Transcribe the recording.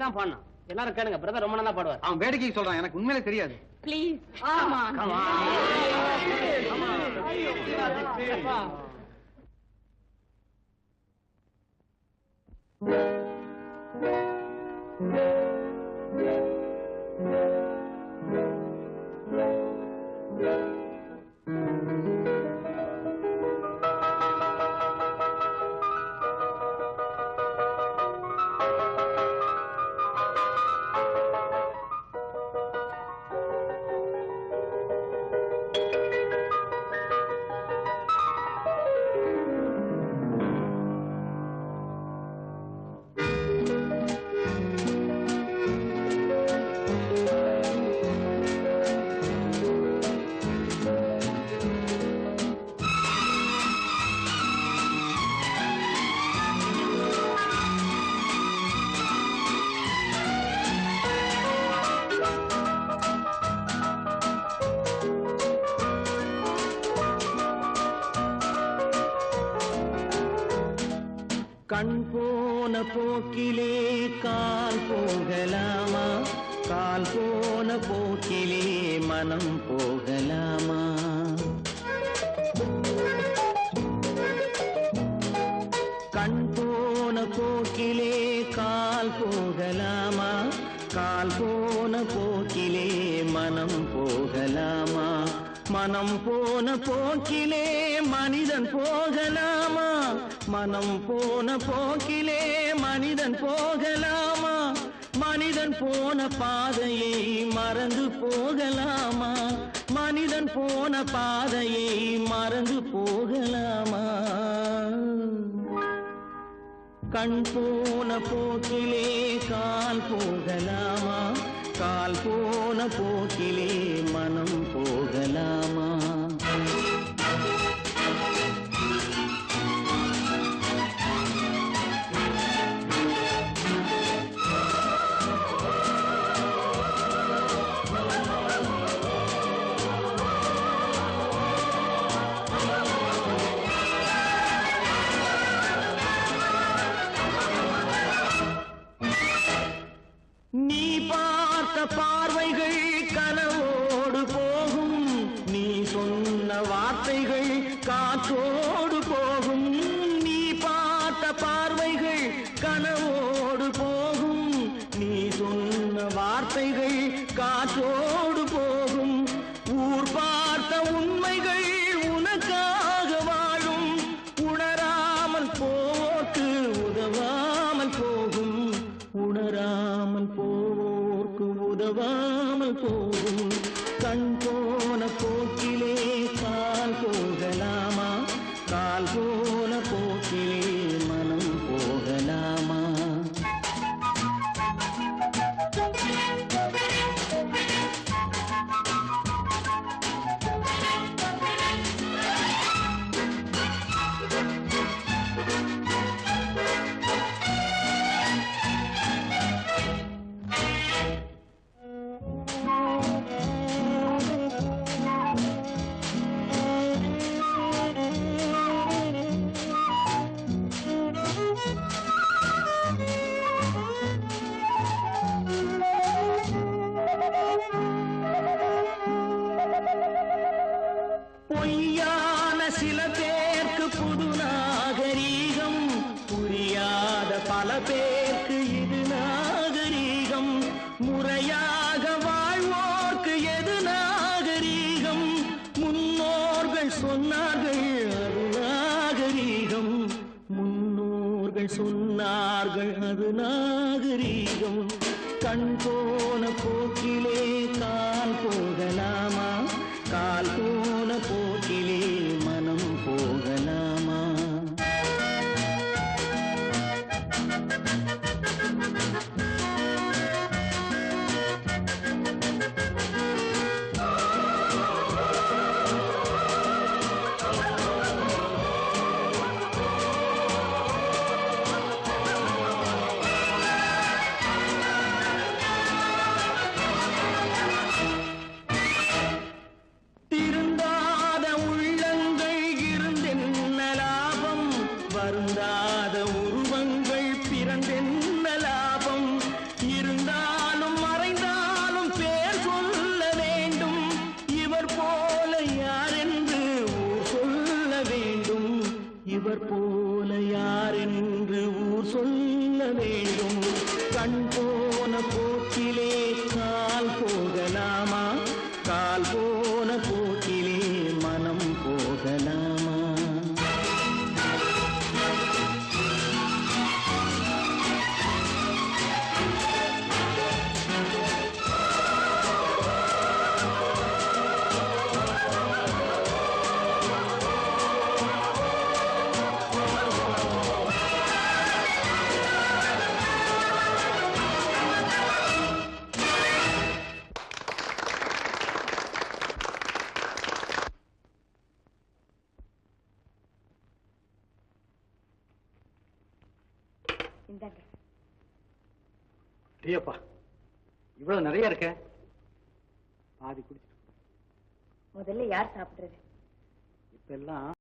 தான் பாடணும். எல்லாரும் கேளுங்க, பிரதர் ரொம்ப நல்லா பாடுவார். அவன் வேடிக்கைக்கு சொல்றான், எனக்கு உண்மையிலே தெரியாது. ப்ளீஸ் கண் போன போக்கிலே கால் போகலாமா, கால் போன போக்கிலே மனம் போகலாமா? கண் போன போக்கிலே கால் போகலாமா, கால் போன போக்கிலே மனம் போகலாமா? மனம் போன போக்கிலே மனிதன் போகலாமா, மனம் போன போக்கிலே மனிதன் போகலாமா? மனிதன் போன பாதையை மறந்து போகலாமா, மனிதன் போன பாதையை மறந்து போகலாமா? கண் போன போக்கிலே கால் போகலாமா, கால் போன போக்கிலே மனம் போகலாமா? நீ பார்த்த பார்வைகள் கனவோடு போகும், நீ சொன்ன வார்த்தைகள் காற்றோடு போகும். நீ பார்த்த பார்வைகள் கனவோடு போகும், நீ சொன்ன வார்த்தைகள் காற்றோடு போகும். ஊர் பார்த்த உண்மைகள் உனக்காக வாழும், உணராமல் போக்கு உதவாமல் போகும், உணராமல் போக்கு உதவாமல் போகும். கண் போன போக்கிலே கால் போகலாமா, கால் போன போக்கிலே மனம் போகலாமா? பொய்யான சில பேருக்கு புது நாகரீகம், புரியாத பல பேருக்கு இது நாகரீகம். முறையாக வாழ்வோர்க்கு எது நாகரீகம்? முன்னோர்கள் சொன்னார்கள் அது நாகரீகம், முன்னோர்கள் சொன்னார்கள் அது நாகரீகம். கண் போன போக்கிலே கால் போகலாமா, கால் போன போக்கிலே மனம் போகலாமா? கண் போன போக்கிலே கால் போகலாமா? கால் போன போக்கிலே மனம் போகலாமா? இந்தாங்க. ஐயப்பா இவ்வளவு நிறைய இருக்க, பாதி குடிச்சிட்டு முதல்ல யார் சாப்பிடுறது? இப்ப எல்லாம்